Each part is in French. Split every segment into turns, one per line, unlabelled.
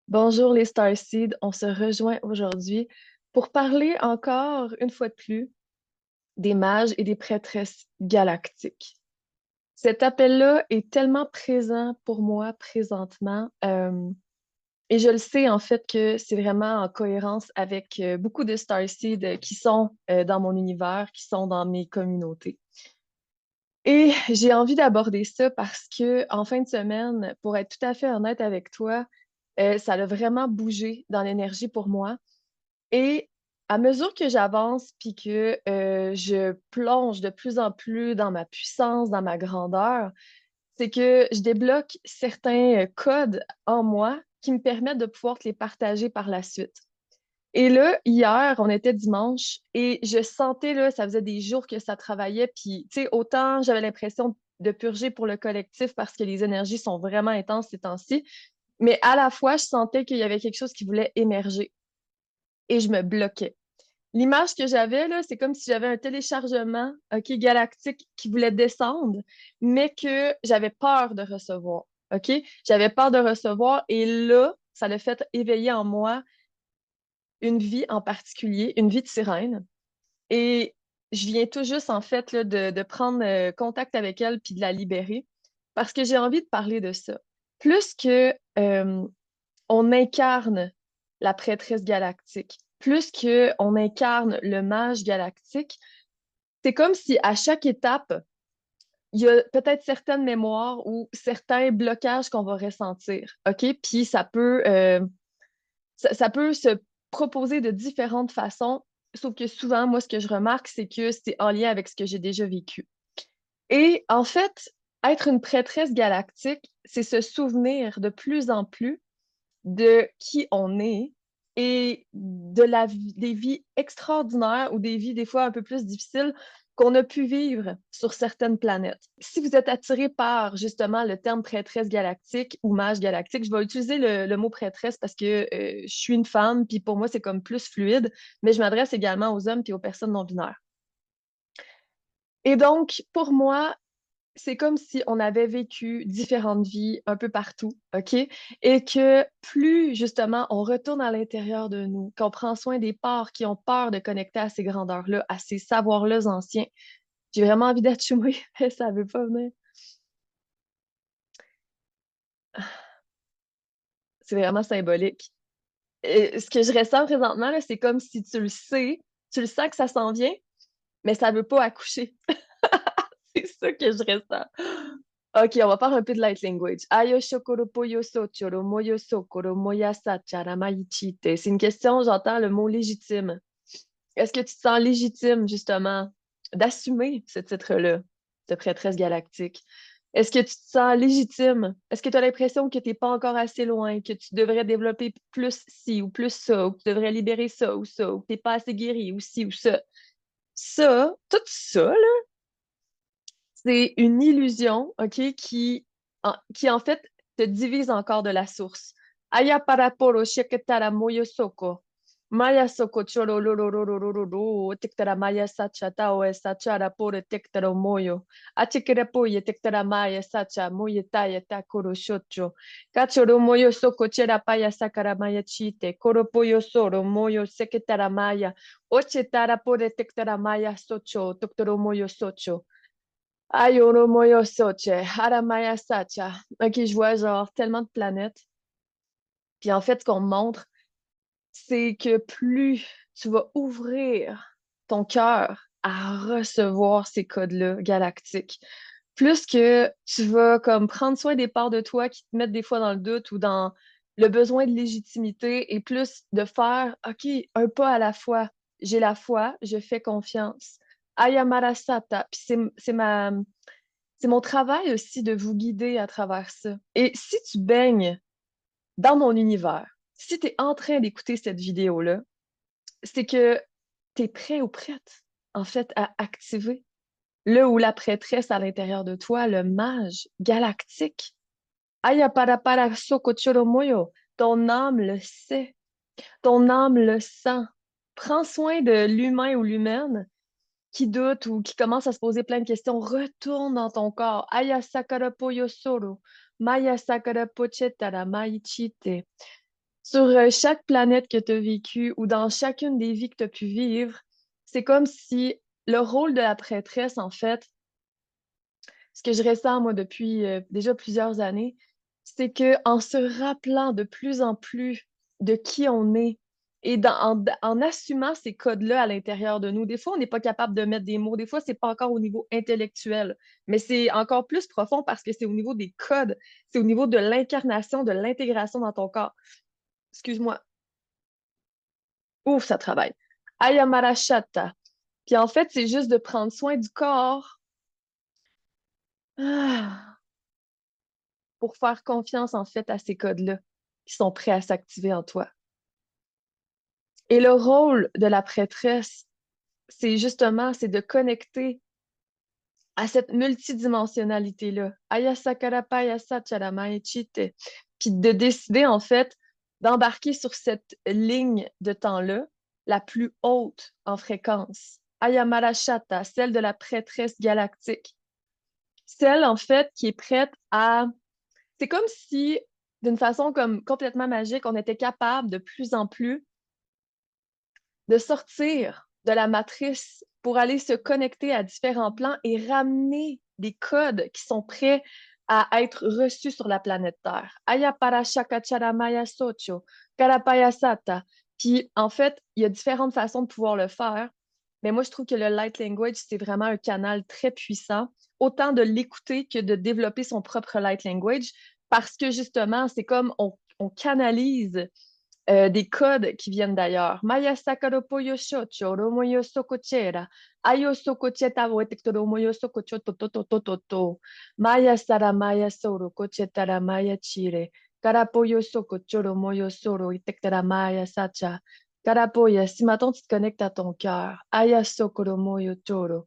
Bonjour les Starseeds, on se rejoint aujourd'hui pour parler encore une fois de plus des mages et des prêtresses galactiques. Cet appel-là est tellement présent pour moi présentement, et je le sais en fait que c'est vraiment en cohérence avec beaucoup de Starseeds qui sont dans mon univers, qui sont dans mes communautés. Et j'ai envie d'aborder ça parce que en fin de semaine, pour être tout à fait honnête avec toi, ça a vraiment bougé dans l'énergie pour moi. Et à mesure que j'avance, puis que je plonge de plus en plus dans ma puissance, dans ma grandeur, c'est que je débloque certains codes en moi qui me permettent de pouvoir te les partager par la suite. Et là, hier, on était dimanche et je sentais, là, ça faisait des jours que ça travaillait. Puis, tu sais, autant j'avais l'impression de purger pour le collectif parce que les énergies sont vraiment intenses ces temps-ci, mais à la fois, je sentais qu'il y avait quelque chose qui voulait émerger et je me bloquais. L'image que j'avais, là, c'est comme si j'avais un téléchargement, OK, galactique qui voulait descendre, mais que j'avais peur de recevoir. OK? J'avais peur de recevoir et là, ça l'a fait éveiller en moi une vie en particulier, une vie de sirène. Et je viens tout juste, en fait, là, de prendre contact avec elle puis de la libérer parce que j'ai envie de parler de ça. Plus que on incarne la prêtresse galactique, plus que on incarne le mage galactique, c'est comme si à chaque étape, il y a peut-être certaines mémoires ou certains blocages qu'on va ressentir, OK? Puis ça peut se proposer de différentes façons, sauf que souvent, moi, ce que je remarque, c'est que c'est en lien avec ce que j'ai déjà vécu. Et en fait, être une prêtresse galactique, c'est se souvenir de plus en plus de qui on est et de des vies extraordinaires ou des vies des fois un peu plus difficiles qu'on a pu vivre sur certaines planètes. Si vous êtes attiré par justement le terme prêtresse galactique ou mage galactique, je vais utiliser le mot prêtresse parce que je suis une femme, puis pour moi c'est comme plus fluide, mais je m'adresse également aux hommes puis aux personnes non binaires. Et donc, pour moi, c'est comme si on avait vécu différentes vies un peu partout, OK? Et que plus, justement, on retourne à l'intérieur de nous, qu'on prend soin des parts qui ont peur de connecter à ces grandeurs-là, à ces savoirs-là anciens. J'ai vraiment envie d'achouer, mais ça veut pas venir. C'est vraiment symbolique. Et ce que je ressens présentement, là, c'est comme si tu le sais, tu le sens que ça s'en vient, mais ça veut pas accoucher. C'est ça que je ressens. OK, on va faire un peu de light language. Ayo shokoro poyo sochoro moyo sokoro moya sachara maichite. C'est une question, j'entends le mot légitime. Est-ce que tu te sens légitime, justement, d'assumer ce titre-là de prêtresse galactique? Est-ce que tu te sens légitime? Est-ce que tu as l'impression que tu n'es pas encore assez loin, que tu devrais développer plus ci ou plus ça, ou que tu devrais libérer ça, ou que tu n'es pas assez guéri ou ci ou ça? Ça, tout ça, c'est une illusion, OK, qui en fait te divise encore de la source. Aya paraporo sheketara moyo soko. Maya soko choro lorororororo tektara maya sacha tao e sacha rapore tektara moyo. Achikere poye tektara maya sacha moye taya takoro shocho. Kachoro moyo soko chera paya sakara maya chite. Koro poyo soro moyo seketara maya. Oche tara pore tektara maya socho. Toktoro moyo socho. Aïe, Oromoyo Soche, Haramaya Sacha. Ok, je vois genre tellement de planètes. Puis en fait, ce qu'on me montre, c'est que plus tu vas ouvrir ton cœur à recevoir ces codes-là galactiques, plus que tu vas comme prendre soin des parts de toi qui te mettent des fois dans le doute ou dans le besoin de légitimité et plus de faire, OK, un pas à la fois. J'ai la foi, je fais confiance. Ayamarasata. Puis c'est mon travail aussi de vous guider à travers ça. Et si tu baignes dans mon univers, si tu es en train d'écouter cette vidéo-là, c'est que tu es prêt ou prête, en fait, à activer le ou la prêtresse à l'intérieur de toi, le mage galactique. Aya para para soko choro moyo. Ton âme le sait, ton âme le sent. Prends soin de l'humain ou l'humaine qui doute ou qui commence à se poser plein de questions, retourne dans ton corps. Aya sakara poyo soro. Maya sakara pochetara maichite. Sur chaque planète que tu as vécue ou dans chacune des vies que tu as pu vivre, c'est comme si le rôle de la prêtresse, en fait, ce que je ressens, moi, depuis déjà plusieurs années, c'est que en se rappelant de plus en plus de qui on est et en assumant ces codes-là à l'intérieur de nous, des fois, on n'est pas capable de mettre des mots, des fois, c'est pas encore au niveau intellectuel, mais c'est encore plus profond parce que c'est au niveau des codes, c'est au niveau de l'incarnation, de l'intégration dans ton corps. Excuse-moi. Ouf, ça travaille. Ayamarashata. Puis en fait, c'est juste de prendre soin du corps ah, pour faire confiance en fait à ces codes-là qui sont prêts à s'activer en toi. Et le rôle de la prêtresse, c'est justement, c'est de connecter à cette multidimensionnalité-là. Ayasakarapayasacharamaechite. Puis de décider en fait d'embarquer sur cette ligne de temps-là, la plus haute en fréquence. Ayamarashata, celle de la prêtresse galactique. Celle en fait qui est prête à c'est comme si, d'une façon comme complètement magique, on était capable de plus en plus de sortir de la matrice pour aller se connecter à différents plans et ramener des codes qui sont prêts à être reçus sur la planète Terre. Aya para shakacharamaya socho, karapayasata. Puis, en fait, il y a différentes façons de pouvoir le faire, mais moi, je trouve que le light language, c'est vraiment un canal très puissant, autant de l'écouter que de développer son propre light language, parce que justement, c'est comme on canalise des codes qui viennent d'ailleurs. Maya sakaropo yoshocho, romo yosokochera, ayo sokocheta wetektoromo yosokocho to. Maya sara maya soro kochetara maya chire. Karapo yosokocho romo yosoro itektara maya sacha. Karapoya, si maintenant tu te connectes à ton cœur. Aya sokoromo yochoro.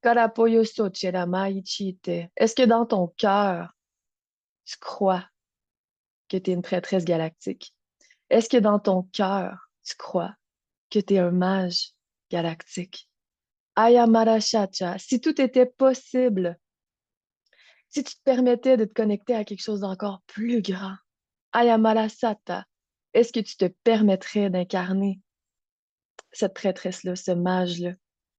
Karapo yosochera mai chite. Est-ce que dans ton cœur, tu crois que tu es une prêtresse galactique? Est-ce que dans ton cœur, tu crois que tu es un mage galactique? Ayamara Shacha, si tout était possible, si tu te permettais de te connecter à quelque chose d'encore plus grand, Ayamara Sata, est-ce que tu te permettrais d'incarner cette prêtresse-là, ce mage-là?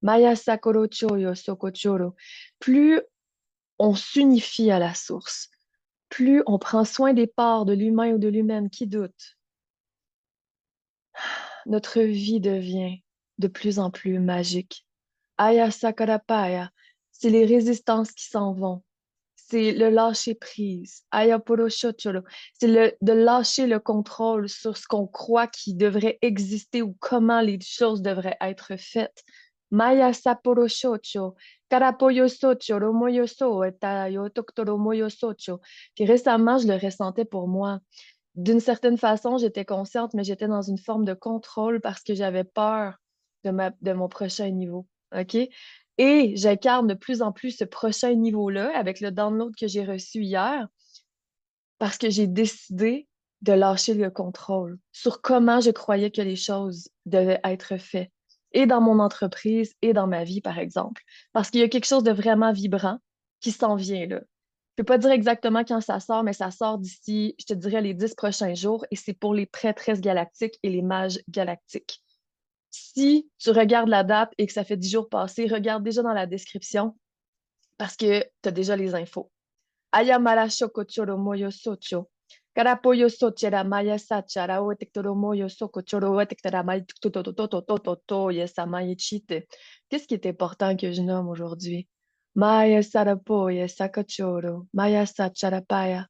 Maya Sakoro Choyo Sokochoro. Plus on s'unifie à la source, plus on prend soin des parts de l'humain ou de l'humaine qui doutent, notre vie devient de plus en plus magique. Aya Sakarapaya, c'est les résistances qui s'en vont. C'est le lâcher prise. Aya Poroshochoro, c'est de lâcher le contrôle sur ce qu'on croit qui devrait exister ou comment les choses devraient être faites. Maya Saporoshocho, Karapoyo Socho, Romoyo So, Etayo Toktoro Moyo Socho. Puis récemment, je le ressentais pour moi. D'une certaine façon, j'étais consciente, mais j'étais dans une forme de contrôle parce que j'avais peur de mon prochain niveau. OK? Et j'incarne de plus en plus ce prochain niveau-là avec le download que j'ai reçu hier parce que j'ai décidé de lâcher le contrôle sur comment je croyais que les choses devaient être faites. Et dans mon entreprise et dans ma vie, par exemple. Parce qu'il y a quelque chose de vraiment vibrant qui s'en vient là. Je peux pas dire exactement quand ça sort, mais ça sort d'ici, je te dirais, les 10 prochains jours et c'est pour les prêtresses galactiques et les mages galactiques. Si tu regardes la date et que ça fait 10 jours passés, regarde déjà dans la description parce que tu as déjà les infos. Ayamara shokochoro moyo socho. Karapoyo sochera maya sachara oetektoro moyo sokochoro oetektara mai to yesamaye chite. Qu'est-ce qui est important que je nomme aujourd'hui? Maya sarapoye sakachoro, maya sacharapaya.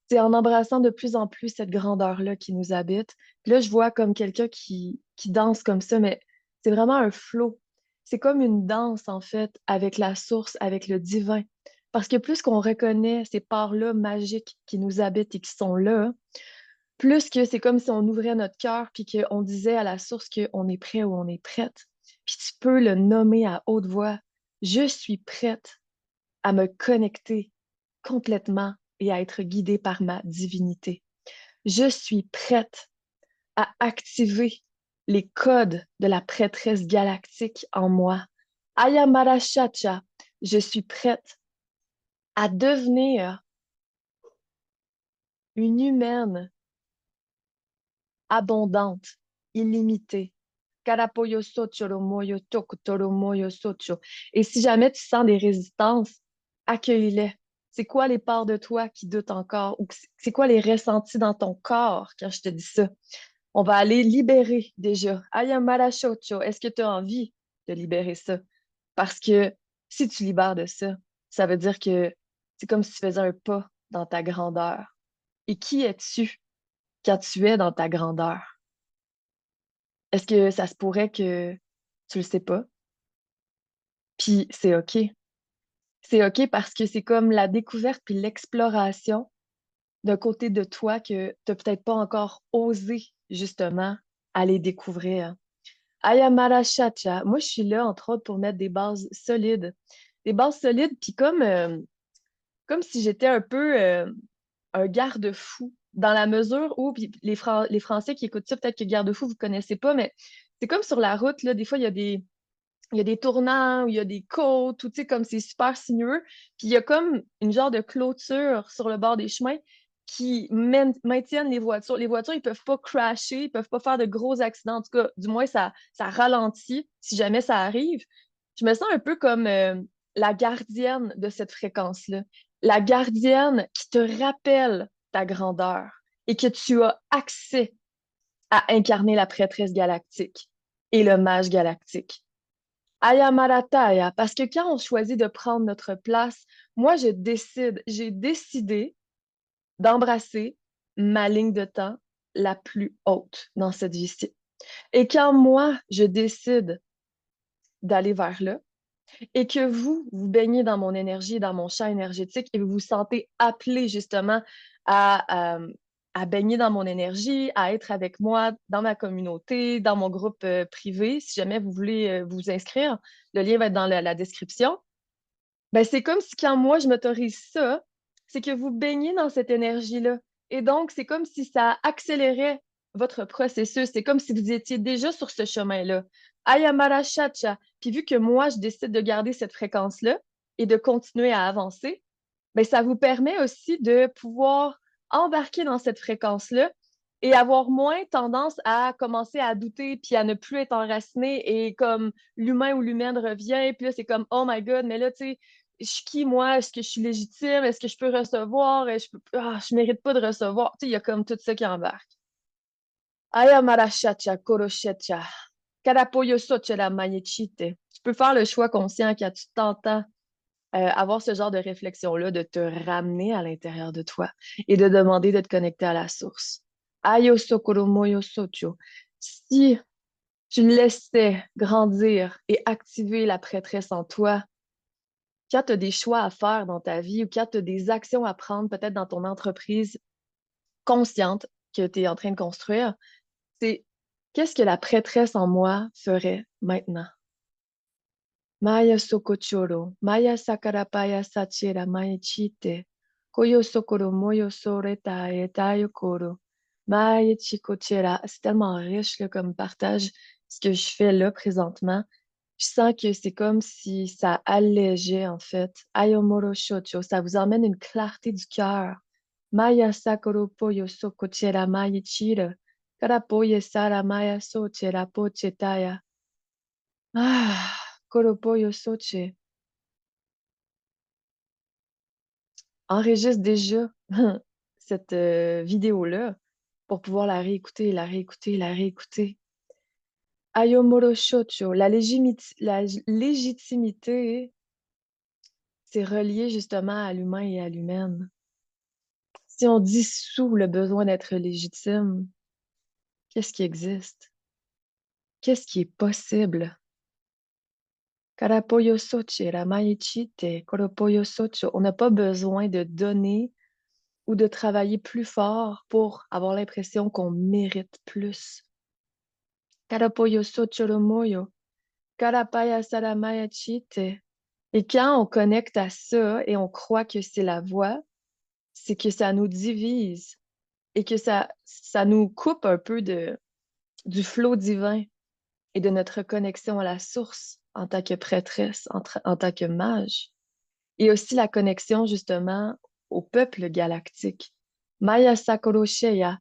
C'est en embrassant de plus en plus cette grandeur-là qui nous habite. Puis là, je vois comme quelqu'un qui danse comme ça, mais c'est vraiment un flow. C'est comme une danse, en fait, avec la source, avec le divin. Parce que plus qu'on reconnaît ces parts-là magiques qui nous habitent et qui sont là, plus que c'est comme si on ouvrait notre cœur puis qu'on disait à la source qu'on est prêt ou on est prête. Puis tu peux le nommer à haute voix. Je suis prête à me connecter complètement et à être guidée par ma divinité. Je suis prête à activer les codes de la prêtresse galactique en moi. Ayamara Chacha, je suis prête à devenir une humaine abondante, illimitée. Karapoyo socho ro moyo tokutoro moyo socho. Et si jamais tu sens des résistances, accueille-les. C'est quoi les parts de toi qui doutent encore? Ou c'est quoi les ressentis dans ton corps quand je te dis ça? On va aller libérer déjà. Ayamara shocho, est-ce que tu as envie de libérer ça? Parce que si tu libères de ça, ça veut dire que c'est comme si tu faisais un pas dans ta grandeur. Et qui es-tu quand tu es dans ta grandeur? Est-ce que ça se pourrait que tu le sais pas? Puis c'est OK. C'est OK parce que c'est comme la découverte puis l'exploration d'un côté de toi que tu n'as peut-être pas encore osé, justement, aller découvrir. Ayamara Chacha, moi, je suis là, entre autres, pour mettre des bases solides. Des bases solides, puis comme si j'étais un peu un garde-fou, dans la mesure où, puis les Français qui écoutent ça, peut-être que garde-fou, vous connaissez pas, mais c'est comme sur la route, là, des fois, il y a des tournants, où il y a des côtes, ou tu sais, comme c'est super sinueux. Puis il y a comme une genre de clôture sur le bord des chemins qui maintiennent les voitures. Les voitures, ils peuvent pas crasher, ils peuvent pas faire de gros accidents. En tout cas, du moins, ça ralentit si jamais ça arrive. Je me sens un peu comme la gardienne de cette fréquence-là. La gardienne qui te rappelle ta grandeur et que tu as accès à incarner la prêtresse galactique et le mage galactique. Ayamarataya, parce que quand on choisit de prendre notre place, moi, j'ai décidé d'embrasser ma ligne de temps la plus haute dans cette vie-ci. Et quand moi, je décide d'aller vers là, et que vous baignez dans mon énergie, dans mon champ énergétique, et vous vous sentez appelé justement à, à baigner dans mon énergie, à être avec moi dans ma communauté, dans mon groupe privé, si jamais vous voulez vous inscrire, le lien va être dans la description. Ben, c'est comme si quand moi, je m'autorise ça, c'est que vous baignez dans cette énergie-là. Et donc, c'est comme si ça accélérait votre processus. C'est comme si vous étiez déjà sur ce chemin-là. Ayamara Chacha. Puis vu que moi, je décide de garder cette fréquence-là et de continuer à avancer, ben, ça vous permet aussi de pouvoir embarquer dans cette fréquence-là et avoir moins tendance à commencer à douter puis à ne plus être enraciné et comme l'humain ou l'humaine revient, puis là, c'est comme, oh my God, mais là, tu sais, je suis qui, moi? Est-ce que je suis légitime? Est-ce que je peux recevoir? Je mérite pas de recevoir. Tu sais, il y a comme tout ça qui embarque. Ayamarashacha, koroshecha, karapoyo sochela mayechite. Tu peux faire le choix conscient quand tu t'entends avoir ce genre de réflexion-là, de te ramener à l'intérieur de toi et de demander de te connecter à la source. Ayo sokoro moyo socho. Si tu laissais grandir et activer la prêtresse en toi, quand tu as des choix à faire dans ta vie ou quand tu as des actions à prendre, peut-être dans ton entreprise consciente que tu es en train de construire, c'est qu'est-ce que la prêtresse en moi ferait maintenant? Maya sokochoro, maya sakarapaya sachira maya chite, koyo sokoro moyo soreta etayo koro, maya chikochera. C'est tellement riche là, comme partage ce que je fais là présentement. Je sens que c'est comme si ça allégeait en fait. Ayomoro shocho, ça vous emmène une clarté du cœur. Maya sakoro poyo sokochera maya chira, karapoye sara maya sochera pochetaya. Ah, koropoyo soche. Enregistre déjà cette vidéo-là pour pouvoir la réécouter, la réécouter, la réécouter. Ayomoro Shocho, la légitimité, c'est relié justement à l'humain et à l'humaine. Si on dissout le besoin d'être légitime, qu'est-ce qui existe? Qu'est-ce qui est possible? Karapoyo soche, ramaichite, koropoyo socho. On n'a pas besoin de donner ou de travailler plus fort pour avoir l'impression qu'on mérite plus. Karapoyo sochoromoyo, karapaya saramaya chite. Et quand on connecte à ça et on croit que c'est la voie, c'est que ça nous divise et que ça nous coupe un peu du flot divin et de notre connexion à la source en tant que prêtresse, en tant que mage. Et aussi la connexion justement au peuple galactique. Maya Sakoro Sheya,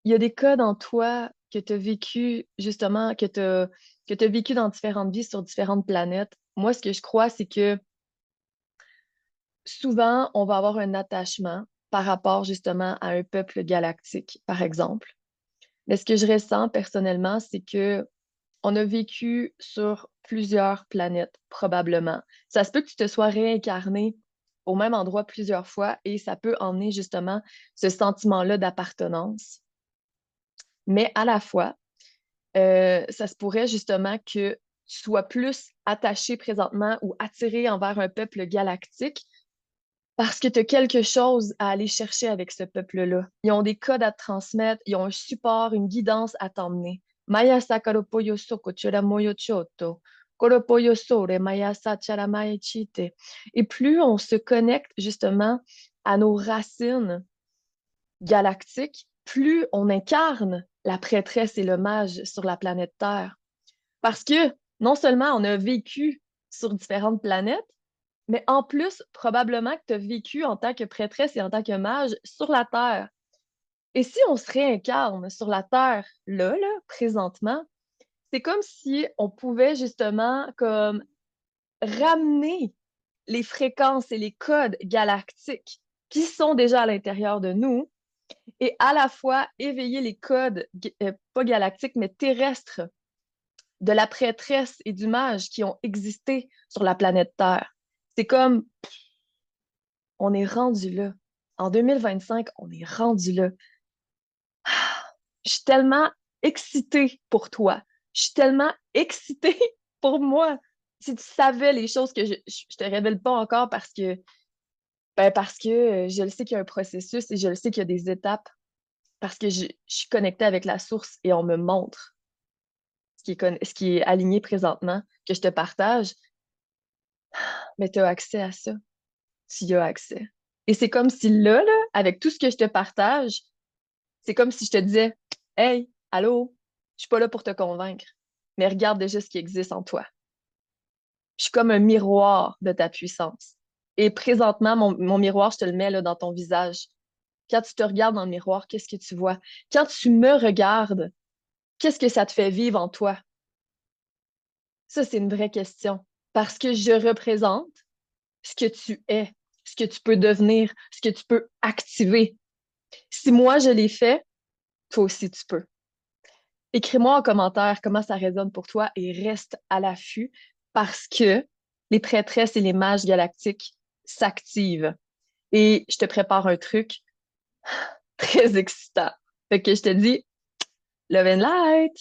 il y a des codes en toi que tu as vécu, justement, que tu vécu dans différentes vies sur différentes planètes. Moi, ce que je crois, c'est que souvent, on va avoir un attachement par rapport justement à un peuple galactique, par exemple. Mais ce que je ressens personnellement, c'est que on a vécu sur plusieurs planètes, probablement. Ça se peut que tu te sois réincarné au même endroit plusieurs fois et ça peut emmener justement ce sentiment-là d'appartenance. Mais à la fois, ça se pourrait justement que tu sois plus attaché présentement ou attiré envers un peuple galactique parce que tu as quelque chose à aller chercher avec ce peuple-là. Ils ont des codes à te transmettre, ils ont un support, une guidance à t'emmener. Maya sakaro yo soko chura moyo choto. Koropo yo sore maya sa chara mae chite. Et plus on se connecte justement à nos racines galactiques, plus on incarne la prêtresse et le mage sur la planète Terre. Parce que non seulement on a vécu sur différentes planètes, mais en plus, probablement que tu as vécu en tant que prêtresse et en tant que mage sur la Terre. Et si on se réincarne sur la Terre, là, présentement, c'est comme si on pouvait justement comme ramener les fréquences et les codes galactiques qui sont déjà à l'intérieur de nous et à la fois éveiller les codes, pas galactiques, mais terrestres de la prêtresse et du mage qui ont existé sur la planète Terre. C'est comme on est rendu là. En 2025, on est rendu là. Je suis tellement excitée pour toi. Je suis tellement excitée pour moi. Si tu savais les choses que je te révèle pas encore parce que je le sais qu'il y a un processus et je le sais qu'il y a des étapes parce que je suis connectée avec la source et on me montre ce qui est aligné présentement, que je te partage, mais tu as accès à ça. Tu y as accès. Et c'est comme si là, avec tout ce que je te partage, c'est comme si je te disais, hey, allô, je suis pas là pour te convaincre, mais regarde déjà ce qui existe en toi. Je suis comme un miroir de ta puissance. Et présentement, mon miroir, je te le mets là dans ton visage. Quand tu te regardes dans le miroir, qu'est-ce que tu vois? Quand tu me regardes, qu'est-ce que ça te fait vivre en toi? Ça, c'est une vraie question. Parce que je représente ce que tu es, ce que tu peux devenir, ce que tu peux activer. Si moi, je l'ai fait, toi aussi, tu peux. Écris-moi en commentaire comment ça résonne pour toi et reste à l'affût parce que les prêtresses et les mages galactiques s'activent. Et je te prépare un truc très excitant. Fait que je te dis, love and light!